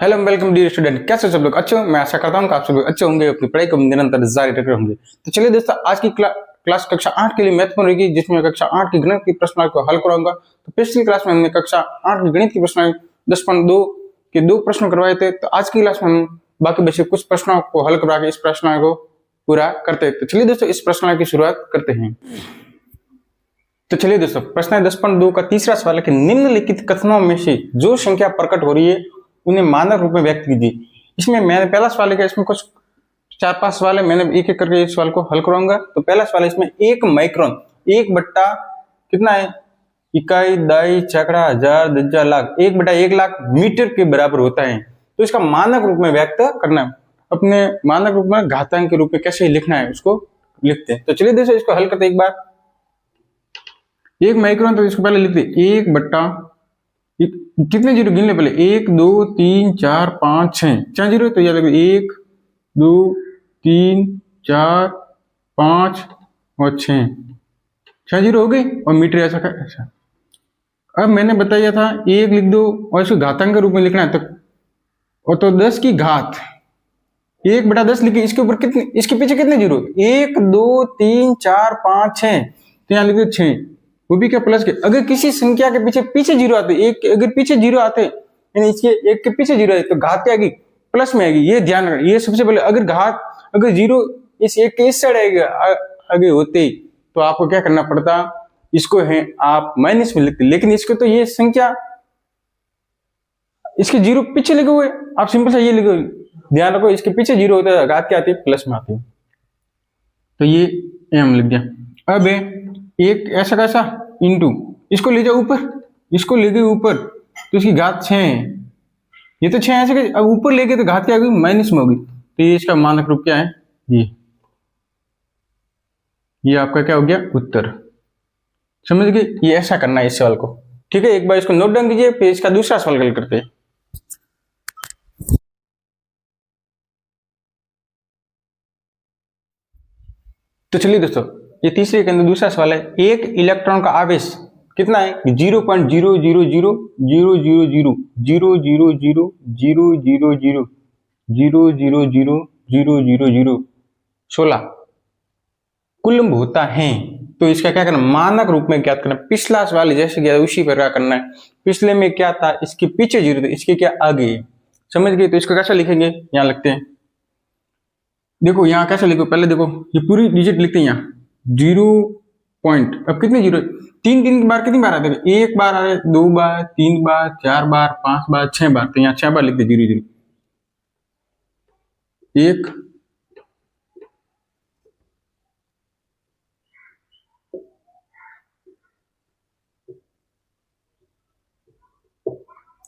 Hello welcome dear student, कैसे सब लोग अच्छे हो। मैं आशा करता हूँ कि आप सब लोग अच्छे होंगे, अपनी पढ़ाई को निरंतर जारी रख रहे होंगे। तो चलिए दोस्तों, आज की क्लास कक्षा 8 के लिए महत्वपूर्ण रहेगी, जिसमें कक्षा 8 की गणित की प्रश्नावली को हल कराऊंगा। तो पिछली क्लास में हमने कक्षा 8 की गणित की प्रश्नावली 10.2 के 2 प्रश्न करवाए थे। तो आज की क्लास में हम बाकी बचे कुछ प्रश्नों को हल करा के इस प्रश्नावली को पूरा करते हैं। तो चलिए दोस्तों, इस प्रश्नावली की शुरुआत करते हैं। तो चलिए दोस्तों, प्रश्न 10.2 का तीसरा सवाल है कि निम्नलिखित कथनों में से जो संख्या प्रकट हो रही है उन्हें मानक रूप में व्यक्त कीजिए। इसमें मैंने पहला सवाल लिखा, इसमें कुछ 4-5 सवाल है, मैंने एक एक करके इस सवाल को हल कराऊंगा। तो पहला सवाल है, इसमें 1 माइक्रोन 1 बट्टा कितना है, इकाई, दाई, चकड़ा, हजार, दज्जा, लाख, 1 बटा 1 लाख मीटर के बराबर होता है। तो इसका मानक रूप में व्यक्त करना है। अपने मानक रूप में घातांक के रूप में कैसे लिखना है उसको लिखते हैं। तो चलिए दोस्तों, इसको हल करते एक बार। 1 माइक्रोन, तो इसको पहले लिखते 1 बट्टा कितने जीरो गिन ले पहले, 1 2 3 4 5 6 जीरो। तो याद रखो 1 2 3 4 5 और 6 जीरो हो गई। और मीटर ऐसा का ऐसा। अब मैंने बताया था 1 लिख दो और इसको घातांक के रूप में लिखना है। तो 10 की घात 1 बटा 10 लिखी, इसके ऊपर कितने, इसके पीछे कितने जीरो, 1 2 3 4 5 6। तो यहाँ लिख दो 6, वो भी क्या प्लस के। अगर किसी संख्या के पीछे जीरो आते, एक अगर पीछे जीरो आते यानी इसके एक के पीछे जीरो है, तो घात क्या आएगी, प्लस में आएगी। ये ध्यान रखना, ये सबसे पहले। अगर जीरो इस एक के इस साइड आएगा आगे होते, तो आपको क्या करना पड़ता, इसको है आप माइनस में लिखते। लेकिन इसको तो ये संख्या इसके जीरो पीछे लिखे हुए, आप सिंपल सा ये लिखो, ध्यान रखो इसके पीछे जीरो होता है, घात क्या आती है, प्लस में आती है। तो ये हम लिख दिया। अब एक ऐसा कैसा इंटू, इसको ले जाओ ऊपर, इसको ले गए ऊपर, तो इसकी घात 6 है। ये तो 6 ऐसे, अब ऊपर ले गए तो घात क्या होगी, माइनस में होगी। तो ये इसका मानक रूप क्या है, ये आपका क्या हो गया, उत्तर। समझ गए, ये ऐसा करना है इस सवाल को। ठीक है, एक बार इसको नोट डाउन कीजिए, फिर इसका दूसरा सवाल हल करते हैं। तो चलिए दोस्तों, ये तीसरे के अंदर दूसरा सवाल है। एक इलेक्ट्रॉन का आवेश कितना है, 0.00000000000000000000016 कूलम्ब होता है। तो इसका क्या करना, मानक रूप में ज्ञात करना। पिछला सवाल जैसे गया उसी प्रकार करना है। पिछले में क्या था, इसके पीछे जीरो था, इसके क्या आगे। समझ गए, तो इसको कैसे लिखेंगे, यहां लिखते हैं। देखो यहाँ कैसे लिखो, पहले देखो ये पूरी डिजिट लिखते हैं यहाँ 0 पॉइंट। अब कितने जीरो, 3 बार कितनी बार आते हैं, 1 बार आ रहे, 2 बार, 3 बार, 4 बार, 5 बार, 6 बार। तो यहाँ 6 बार लिखते 0 0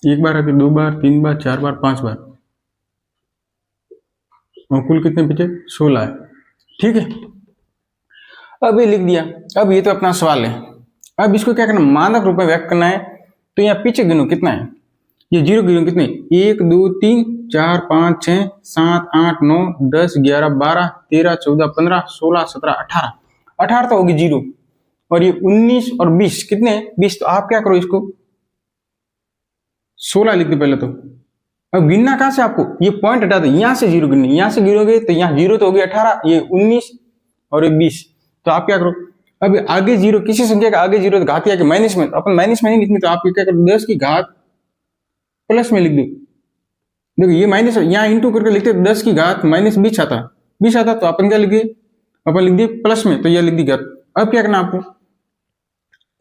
1 बार आते, 2 बार, 3 बार, 4 बार, 5 बार, और कुल कितने बचे, 16 है। ठीक है, अब ये लिख दिया। अब ये तो अपना सवाल है। अब इसको क्या करना, मानक रूप में व्यक्त करना है। तो यहाँ पीछे गिनो कितना है, ये जीरो गिनो कितने, 1 2 3 4 5 6 7 8 9 10 11 12 13 14 15 16 17 18 तो होगी जीरो। और ये 19 और 20 कितने, 20। तो आप क्या करो, इसको 16 लिख दो पहले। तो अब गिनना कहां से, आपको ये पॉइंट हटा दो, यहां से जीरो गिननी, यहां से गिरोगे तो यहाँ जीरो तो हो गया 18, ये 19 और ये 20। तो आप क्या करो, अब आगे जीरो, किसी संख्या का आगे जीरो तो घात के माइनस में, तो अपन माइनस में नहीं लिखनी, तो आप क्या करो, 10 की घात प्लस में लिख दो। देखो ये माइनस, यहाँ इंटू करके लिखते 10 की घात माइनस 20 आता, तो अपन क्या लिखे, अपन लिख दिए प्लस में, तो यह लिख दी घात। अब क्या करना आपको,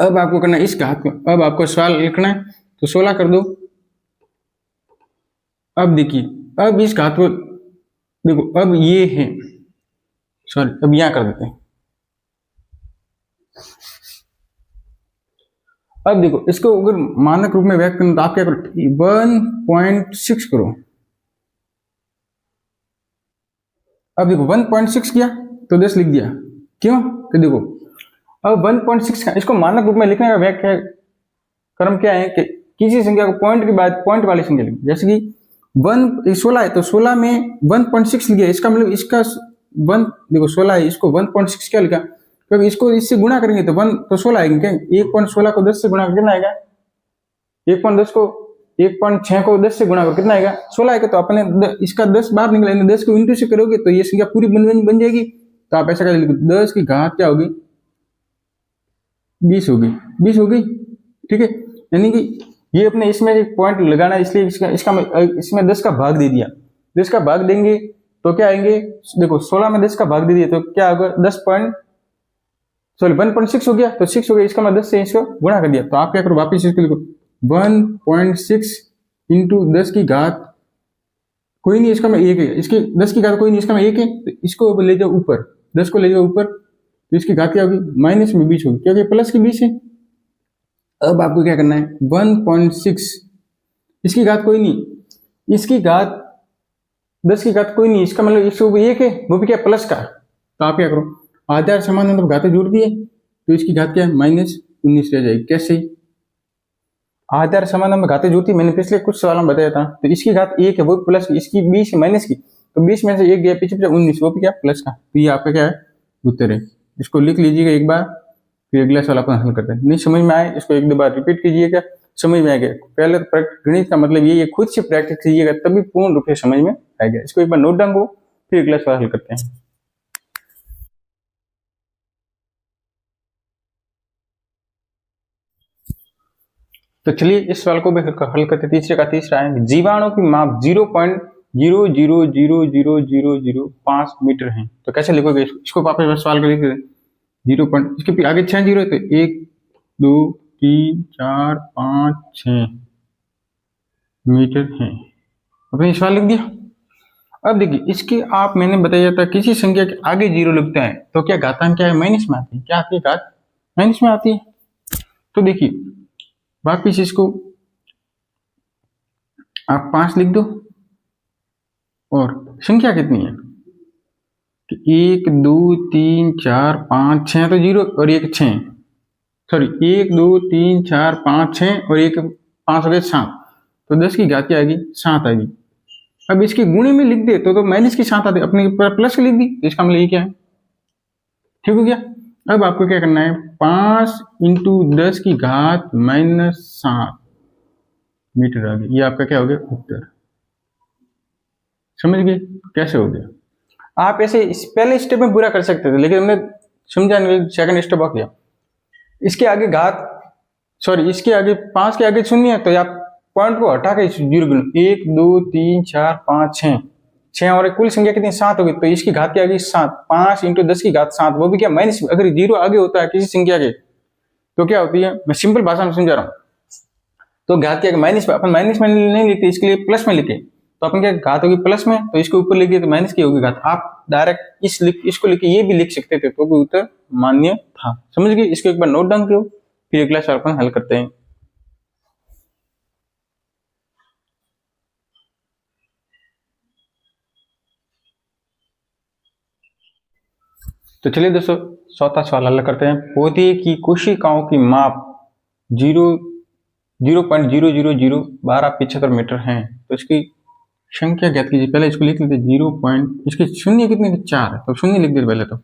अब आपको करना इस घात को, अब आपको सवाल लिखना है, तो 16 कर दो। अब देखिए, अब इस घात को देखो, अब ये है, सॉरी अब यहां कर देते हैं। अब देखो, इसको अगर मानक रूप में व्यक्त करना, तो आप क्या करो, 1.6 करो। अब देखो 1.6 किया तो 10 लिख दिया, क्यों, तो देखो अब 1.6 का इसको मानक रूप में लिखने का व्याख्या क्रम क्या है कि किसी संख्या को पॉइंट के बाद पॉइंट वाली संख्या लिखी। जैसे कि 16 है, तो 16 में 1.6 लिखा, इसका मतलब इसका 1, देखो 16 है, इसको 1.6 क्या लिखा, क्योंकि इसको इससे गुणा करेंगे तो 1 तो 16 आएंगे क्या, 1.16 को 10 से गुणा कितना आएगा, 1.10 को 1.6 को 10 से गुणा करो, कितना आएगा 16 आएगा। तो अपने इसका 10 बाहर निकला, 10 को इंटू से करोगे तो ये संख्या पूरी बन जाएगी। तो आप ऐसा कर लिखो 10 की घात क्या होगी 20 होगी, 20 होगी, ठीक है। यानी कि ये अपने इसमें एक पॉइंट लगाना है, इसलिए इसमें 10 का भाग दे दिया। 10 का भाग देंगे तो क्या आएंगे, देखो 16 में 10 का भाग दे दिया तो क्या होगा 1.6 हो गया, तो 6 हो गया, इसका मैं 10 से इसको गुणा कर दिया। तो आप क्या करो वापिस इसको लिखो 1.6 इंटू 10 की घात कोई नहीं, इसका मैं 1 है, इसकी 10 की घात कोई नहीं, इसका मैं 1 है, तो इसको ले जाओ ऊपर, 10 को ले जाओ ऊपर, तो इसकी घात क्या होगी माइनस में 20 होगी, क्योंकि प्लस की 20 है। अब आपको क्या करना है 1.6 इसकी घात कोई नहीं, इसकी घात 10 की घात कोई नहीं, इसका मतलब 101 है, वो भी क्या प्लस का। तो आप क्या करो आधार समानांतर घातें जोड़ दिए, तो इसकी घात क्या है -19 रह जाएगी। कैसे आधार समानांतर घातें जोड़ती, मैंने पिछले कुछ सवालों में बताया था। तो इसकी घात 1 है वो प्लस की, इसकी 20 माइनस की, तो 20 में से 1 गया पीछे 19, वो भी क्या प्लस का। तो ये आपका क्या है उत्तर है। इसको लिख लीजिएगा एक बार, फिर अगला सवाल अपन हल करते हैं। नहीं समझ में आए इसको 1-2 बार रिपीट कीजिएगा, समझ में आ गया। पहले तो गणित का मतलब ये खुद से प्रैक्टिस कीजिएगा तभी पूर्ण रूप से समझ में आएगा। इसको एक बार नोट डाउन करो, फिर अगला सवाल हल करते हैं। तो चलिए इस सवाल को भी हल करते। तीसरे का तीसरा है, जीवाणु की माप 0.000005 मीटर है। तो कैसे लिखोगे इसको वापस सवाल को लिख दे 0. इसके आगे 6 जीरो है, तो 1 2 3 4 5 6 मीटर है। अपने सवाल लिख दिया। अब देखिए इसके आप मैंने बताया था किसी संख्या के आगे 0 लिखता है तो क्या घातांक क्या है माइनस में आती है, क्या आती है घात माइनस में आती है। तो देखिए वापिस इसको आप 5 लिख दो, और संख्या कितनी है 1 2 3 4 5 6, तो 0 और 1 6, सॉरी 1 2 3 4 5 6 और 1 5 हो गया 7, तो 10 की घात क्या आएगी 7 आएगी। अब इसके गुणे में लिख दे तो माइनस की 7 आती, अपने प्लस की लिख दी, तो इसका मतलब ये क्या है, ठीक हो गया। अब आपको क्या करना है 5 इंटू 10 की घात -7 मीटर आ गई। ये आपका क्या हो गया उत्तर। समझ गए कैसे हो गया। आप ऐसे इस पहले स्टेप में पूरा कर सकते थे, लेकिन हमने समझा नहीं, सेकंड स्टेप आ गया। इसके आगे घात सॉरी इसके आगे 5 के आगे शून्य है, तो आप पॉइंट को हटा के 0 गिनो 1 2 3 4 5 6 और कुल संख्या कितनी 7 होगी, तो इसकी घात क्या आएगी 7। 5 इंटू 10 की घात 7, वो भी क्या माइनस। अगर 0 आगे होता है किसी संख्या के तो क्या होती है, मैं सिंपल भाषा में समझा रहा हूँ, तो घात क्या माइनस में, अपन माइनस में नहीं लिखते, इसके लिए प्लस में लिखे, तो अपन क्या घात होगी प्लस में, तो इसके ऊपर लिखिए तो माइनस की होगी घात। आप डायरेक्ट इसको लिखे ये भी लिख सकते थे, तो भी उत्तर मान्य था। समझ गए। इसको एक बार नोट डाउन करो, फिर अगला सवाल अपन हल करते हैं। तो चलिए दोस्तों चौथा सवाल हल करते हैं। पौधे की कोशिकाओं की माप 0.0001275 मीटर है, तो इसकी संख्या ज्ञात कीजिए। पहले इसको लिख लेते 0. इसके शून्य कितने 4 है, तो शून्य लिख देते पहले, तो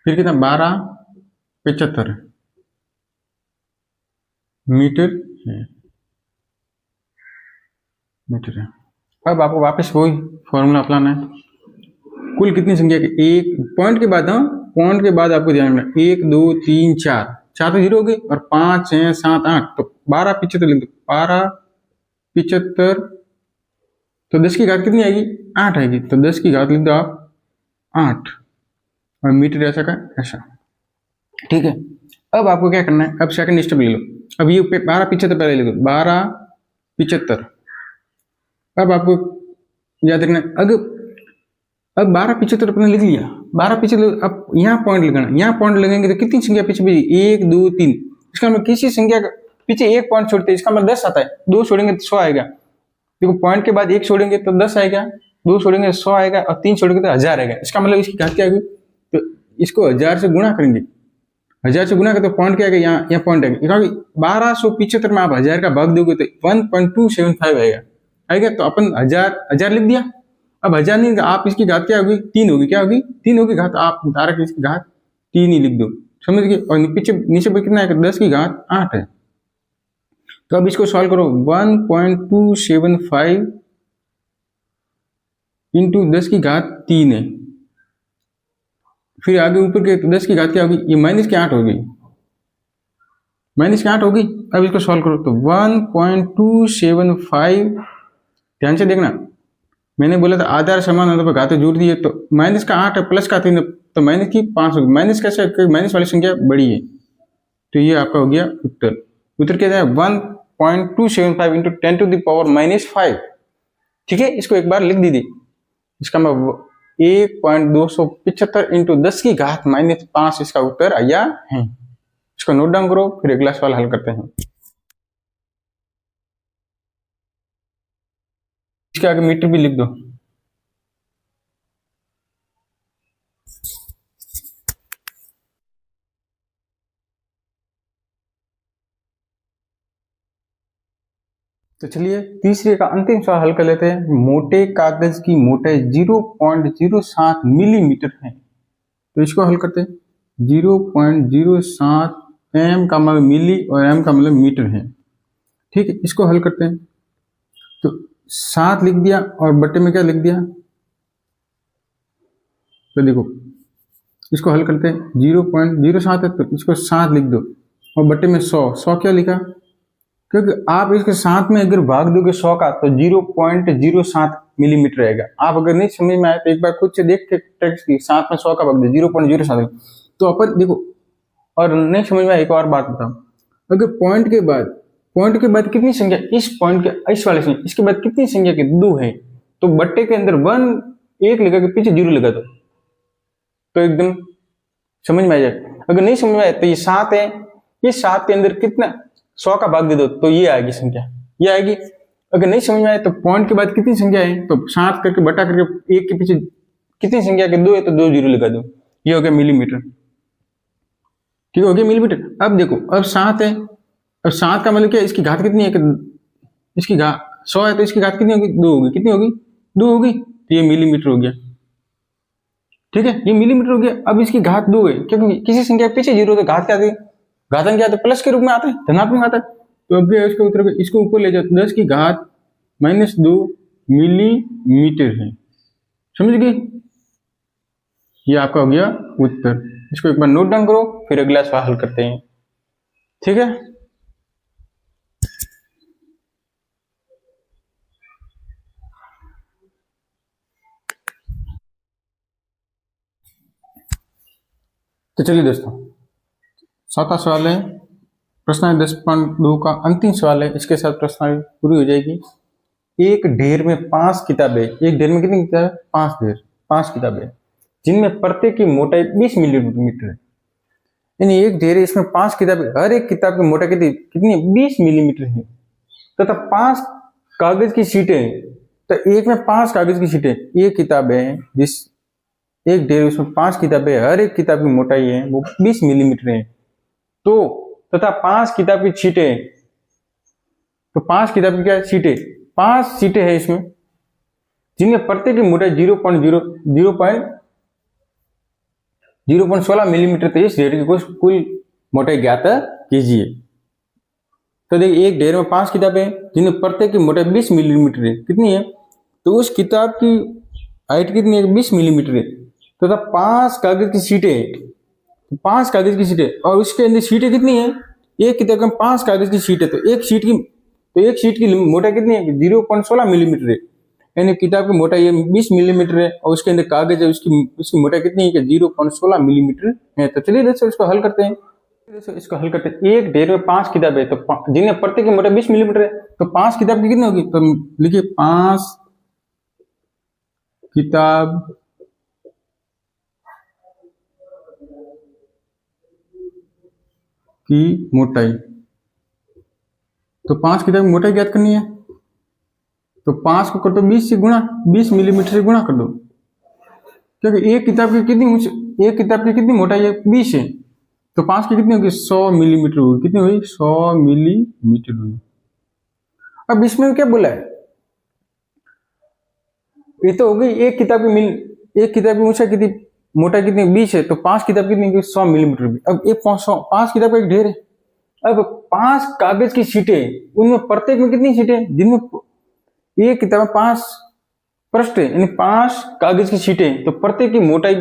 फिर कितना 1275 मीटर है। अब आपको वापस वही फॉर्मूला अपनाना है। कुल कितनी संख्या के एक पॉइंट के बाद, हाँ पॉइंट के बाद आपको ध्यान रखना 1 2 3 4 4 तो 0 हो गए, और 5 6 7 8, तो 1275 लिख दो 1275, तो 10 की घात कितनी आएगी 8 आएगी, तो 10 की घात लिख दो आप 8, और मीटर ऐसा का ऐसा, ठीक है। अब आपको क्या करना है, अब सेकंड स्टेप ले लो। अब ये 1275 पहले लिखो 1275। अब आपको याद रखना अब 1275 अपने लिख लिया, 1275। अब यहाँ पॉइंट लगाना, यहाँ पॉइंट लगेंगे तो कितनी संख्या पीछे भी 1 2 3, इसका मतलब किसी संख्या का पीछे एक पॉइंट छोड़ते हैं, इसका मतलब 10 आता है, 2 छोड़ेंगे तो 100 आएगा। देखो पॉइंट के बाद 1 छोड़ेंगे तो 10 आएगा, 2 छोड़ेंगे तो 100 आएगा, और 3 छोड़ेंगे तो 1000 आएगा। इसका मतलब इसकी घात क्या आएगी, तो इसको 1000 से गुणा करेंगे, 1000 से गुणा करते तो पॉइंट क्या आएगा, यहाँ पॉइंट आएगा। 1275 में आप 1000 का भाग दोगे तो 1.275 आएगा, तो अपन 1000 लिख दिया। अब 1000 नहीं, आप इसकी घात क्या होगी 3 होगी, क्या होगी 3 होगी घात, आप डायरेक्ट इसकी घात 3 ही लिख दो। समझ गए। और पीछे नीचे पे कितना है, 10 की घात 8 है। तो अब इसको सॉल्व करो, 1.275 इंटू 10 की घात 3 है। फिर आगे ऊपर के 10 की घात क्या होगी, ये माइनस की 8 होगी, माइनस की 8 होगी। अब इसको सॉल्व करो तो 1.275, ध्यान से देखना, मैंने बोला था आधार समान होने पर घातें जुड़ दी है, तो माइनस का 8 है, प्लस का 3 है, तो माइनस की 5 होगी। माइनस कैसे, माइनस वाली संख्या बड़ी है, तो ये आपका हो गया उत्तर। उत्तर क्या है, 1.275 इंटू 10⁻⁻5। ठीक है, इसको एक बार लिख दीजिए। इसका मतलब 1.275 इंटू 10 की घात -5 इसका उत्तर आया है। इसको नोट डाउन करो, फिर अगला सवाल हल करते हैं। इसके आगे मीटर भी लिख दो। तो चलिए तीसरे का अंतिम सवाल हल कर लेते हैं। मोटे कागज की मोटाई 0.07 मिलीमीटर है, तो इसको हल करते हैं। 0.07 एम का मतलब मिली और एम का मतलब मीटर है। ठीक है, इसको हल करते हैं। तो 7 लिख दिया और बट्टे में क्या लिख दिया, तो देखो इसको हल करते हैं। 0.07 है तो इसको 7 लिख दो और बट्टे में 100 क्या लिखा, क्योंकि आप इसके साथ में अगर भाग दोगे 100 का तो 0.07 मिलीमीटर रहेगा। आप अगर नहीं समझ में आए तो एक बार खुद से देख के टेक्स्ट की, साथ में 100 का भाग दो 0.07, तो अपन देखो। और नहीं समझ में आए एक और बात बताओ, अगर पॉइंट के बाद कितनी संख्या, इस पॉइंट के इस वाले संख्या, इसके बाद कितनी संख्या के 2 है, तो बट्टे के अंदर 1 लगा के पीछे 0 लगा दो, तो एकदम समझ में आ जाए। अगर नहीं समझ में आए तो ये 7 है, ये 7 के अंदर कितना 100 का भाग दे दो तो ये आएगी संख्या, ये आएगी। अगर नहीं समझ में आए तो पॉइंट के बाद कितनी संख्या है, तो 7 करके बटा करके 1 के पीछे कितनी संख्या के 2 है तो 2 0 लगा दो, ये हो गया मिलीमीटर। ठीक हो गया मिलीमीटर। अब देखो, अब 7 है, अब 7 का मतलब क्या है, इसकी घात कितनी है, इसकी घात 100 है तो इसकी घात कितनी होगी, 2 होगी। कितनी होगी, 2 होगी, तो ये मिलीमीटर हो गया। ठीक है, ये मिलीमीटर हो गया। अब इसकी घात 2 है, क्योंकि किसी संख्या के पीछे 0 तो घात क्या आती है, घातांक क्या आता है, प्लस के रूप में आता है, धनात्मक आता है। तो अब इसके उत्तर को इसको ऊपर ले जाओ, 10 की घात -2 मिलीमीटर है। समझ गए, ये आपका हो गया उत्तर। इसको एक बार नोट डाउन करो, फिर अगला सवाल हल करते हैं। ठीक है, तो चलिए दोस्तों, 7वां सवाल है, प्रश्न 10.2 का अंतिम सवाल है। इसके साथ प्रश्न पूरी हो जाएगी। एक ढेर में 5 किताबें, एक ढेर में कितनी किताबें, 5 किताबें, जिनमें प्रत्येक की मोटाई 20 मिलीमीटर है। यानी एक ढेर है, इसमें 5 किताबें, हर एक किताब की मोटाई कितनी है, 20 मिलीमीटर है, तथा 5 कागज की सीटें हैं। तो एक में 5 कागज की सीटें, एक किताब है, जिस एक ढेर उसमें 5 किताबें, हर एक किताब की मोटाई है वो 20 मिलीमीटर है। तो तथा 5 किताब की सीटें, तो 5 किताब की क्या सीटें, 5 सीटें है इसमें, जिनमें प्रत्येक की मोटाई 0.16 मिलीमीटर, तो इस ढेर की कुल मोटाई ज्ञात कीजिए। तो देखिए, एक ढेर में 5 किताबें हैं जिनमें प्रत्येक की मोटाई 20 मिलीमीटर है। कितनी है, तो उस किताब की हाइट कितनी है, 20 मिलीमीटर है। तो 5 कागज की सीटें हैं, 5 कागज की सीटें, और उसके अंदर सीटें कितनी है, एक किताब में 5 कागज की सीट है, तो एक सीट की मोटाई कितनी है, 0.16 मिलीमीटर है। यानी किताब की मोटाई है 20 मिलीमीटर है, और उसके अंदर कागज है, उसकी मोटाई कितनी है, 0.16 मिलीमीटर है। तो चलिए दोस्तों इसको हल करते हैं। एक ढेर में 5 किताबें, तो जिन्हें प्रत्येक की मोटाई 20 मिलीमीटर है, तो 5 किताब की कितनी होगी, तो लिखिए 5 किताब की मोटाई। तो 5 किताब की मोटाई ज्ञात करनी है, तो 5 को कर दो 20 से गुणा, 20 मिलीमीटर से गुणा कर दो, क्योंकि एक किताब की कितनी मोटाई है, 20 है, तो 5 की कितनी होगी, 100 मिलीमीटर होगी। कितनी हुई, 100 मिलीमीटर हुई। अब इसमें क्या बोला है, ये तो हो गई एक किताब की ऊंचाई कितनी, मोटाई कितनी 20 है, तो 5 किताब कितनी 100 मिलीमीटर होगी। अब एक 5 किताब का एक ढेर है। अब 5 कागज की शीटें, उनमें प्रत्येक में कितनी शीटें, जिनमें एक किताब में 5 पृष्ठ है, यानी 5 कागज की शीटें, तो प्रत्येक की मोटाई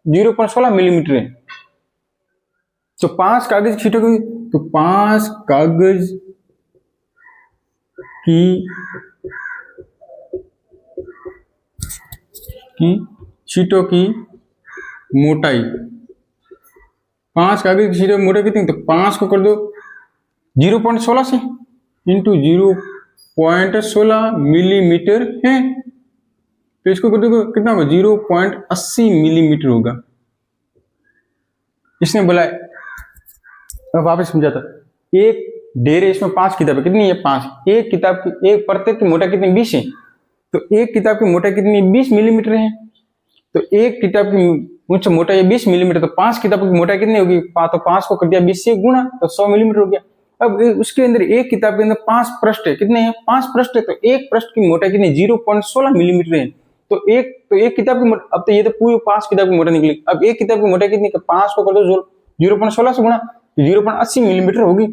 0.16 मिलीमीटर है। तो 5 कागज की शीटों की, तो 5 कागज की शीटों की मोटाई, 5 कागज की शीटों की मोटाई कितनी, तो 5 को कर दो 0.16 से इंटू 0.16 मिलीमीटर है, तो इसको कर दो कितना होगा 0.80 मिलीमीटर होगा। इसने बोला, अब वापस समझाता, एक ढेर है, इसमें 5 किताबें, कितनी है 5, एक किताब की, एक प्रत्येक की मोटाई कितनी 20 है, तो एक किताब की मोटाई कितनी 20 मिलीमीटर है, तो एक किताब की मुझसे मोटाई है 20 मिलीमीटर, तो 5 किताबों की मोटाई कितनी होगी, तो 5 को कर दिया 20 से गुणा, तो 100 मिलीमीटर हो गया। अब उसके अंदर एक किताब के अंदर 5 पृष्ठ है, कितने हैं 5 पृष्ठ है, तो एक पृष्ठ की मोटाई कितनी 0.16 मिलीमीटर है, तो एक किताब की अब तो ये तो पूरी 5 किताब की मोटाई निकली। अब एक किताब की मोटाई कितनी, 5 को कर दो 0.16 से गुणा, तो 0.80 मिलीमीटर होगी,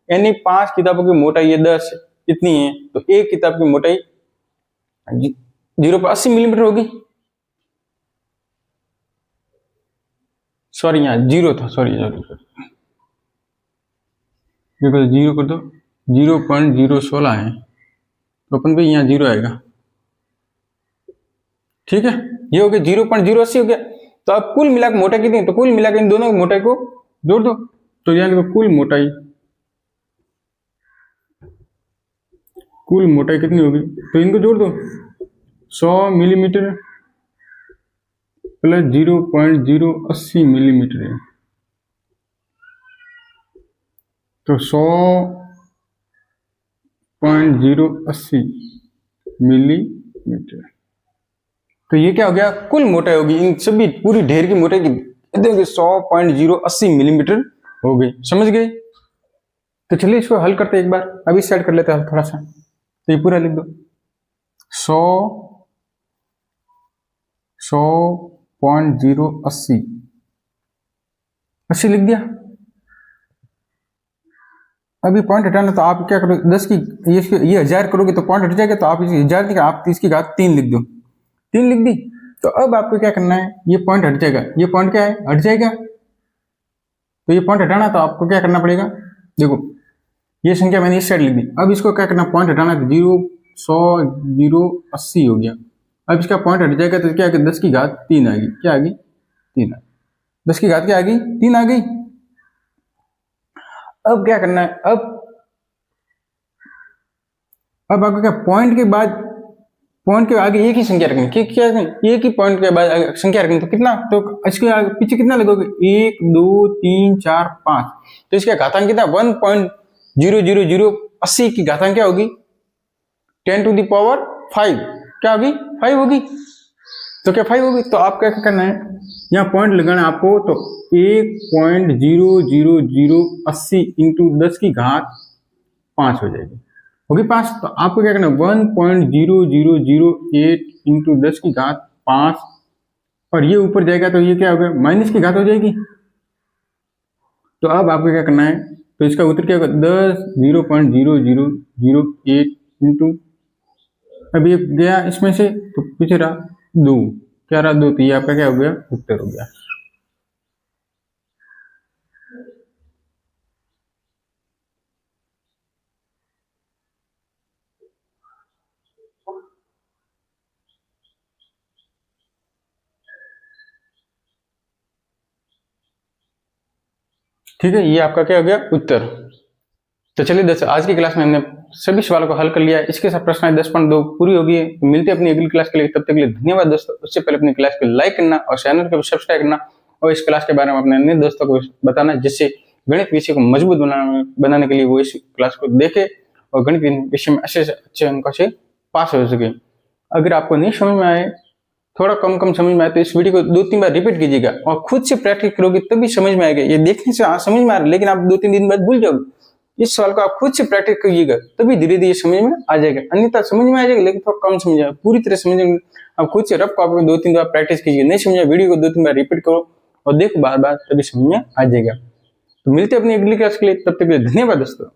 यानी 5 किताबों की मोटाई ये 10 इतनी है, तो एक किताब की मोटाई 0.80 मिलीमीटर होगी। सॉरी यहाँ जीरो था, सॉरी जीरो कर दो, 0.016 है, तो अपन भी यहाँ 0 आएगा। ठीक है, ये हो गया 0.080 हो गया। तो अब कुल मिलाकर मोटाई कितनी, तो कुल मिलाकर इन दोनों मोटाई को जोड़ दो, तो यहाँ कुल मोटाई कितनी होगी, तो इनको जोड़ दो, 100 मिलीमीटर प्लस 0.080 मिलीमीटर है, तो 100.080 मिलीमीटर, तो ये क्या हो गया, कुल मोटाई होगी इन सभी पूरी ढेर की मोटाई की 100.080 मिलीमीटर हो गई। समझ गए? तो चलिए इसको हल करते एक बार, अभी स्टार्ट कर लेते हैं थोड़ा सा, तो ये पूरा लिख दो, 100.080 80 लिख दिया। अभी पॉइंट हटाना, तो आप क्या करोगे, 10 की ये 1000 करोगे तो पॉइंट हट जाएगा, तो आप 1000 नहीं, आप इसकी घात 3 लिख दो, 3 लिख दी। तो अब आपको क्या करना है, ये पॉइंट हट जाएगा, ये पॉइंट क्या है हट जाएगा, तो ये पॉइंट हटाना, तो आपको क्या करना पड़ेगा, देखो ये संख्या मैंने इस साइड लिख दी, अब इसको क्या करना, पॉइंट हटाना, तो 0.80 हो गया। अब इसका पॉइंट हट जाएगा, तो क्या आ गया 10 की घात 3 आ गई, क्या आ गई 3 आ गई, 10 की घात क्या आ गई 3 आ गई। अब क्या करना है, अब आपको क्या पॉइंट के बाद, पॉइंट के आगे एक ही संख्या रखनी, क्या एक ही पॉइंट के बाद संख्या रखनी, तो कितना, तो इसके आगे पीछे कितना लगोगे, 1 2 3 4 5, तो इसका घातांक कितना 1.00080 की घातांक क्या होगी 10 to the power 5, क्या होगी 5 होगी, तो क्या 5 होगी। तो आप क्या करना है, यहाँ पॉइंट लगाना है आपको, तो 1.00080 इंटू 10 की घात 5 हो जाएगी, होगी 5। तो आपको क्या करना है 1.0008 इंटू 10 की घात 5, और ये ऊपर जाएगा तो ये क्या होगा माइनस की घात हो जाएगी। तो अब आपको क्या करना है, तो इसका उत्तर क्या होगा 0.0008 इंटू, अब ये गया इसमें से, तो पीछे रहा 2, क्या रहा 2, तो ये आपका क्या हो गया उत्तर हो गया। ठीक है, ये आपका क्या हो गया उत्तर। तो चलिए दोस्तों, आज की क्लास में हमने सभी सवालों को हल कर लिया है, इसके साथ प्रश्न 10.2 पूरी होगी है। तो मिलते हैं अपनी अगली क्लास के लिए, तब तक के लिए धन्यवाद दोस्तों। उससे पहले अपनी क्लास को लाइक करना और चैनल को सब्सक्राइब करना, और इस क्लास के बारे में अपने अन्य दोस्तों को बताना, जिससे गणित विषय को मजबूत बनाने के लिए वो इस क्लास को देखे और गणित विषय में अच्छे अंकों से पास हो सके। अगर आपको नहीं समझ में आए, थोड़ा कम समझ में आए, तो इस वीडियो को 2-3 बार रिपीट कीजिएगा और खुद से प्रैक्टिस करोगे तभी समझ में आएगा। ये देखने से समझ में आ रहा है, लेकिन आप 2-3 दिन बाद भूल जाओगे। इस सवाल को आप खुद से प्रैक्टिस करिएगा, तभी धीरे धीरे समझ में आ जाएगा। अन्यथा समझ में आ जाएगा लेकिन थोड़ा कम समझ आएगा, पूरी तरह समझेंगे आप खुद से रफ कॉपी को 2-3 बार प्रैक्टिस कीजिए। नहीं समझा वीडियो को 2-3 बार रिपीट करो और देखो बार बार, तभी समझ में आ जाएगा। तो मिलते हैं अपनी अगली क्लास के लिए, तब तक के लिए धन्यवाद दोस्तों।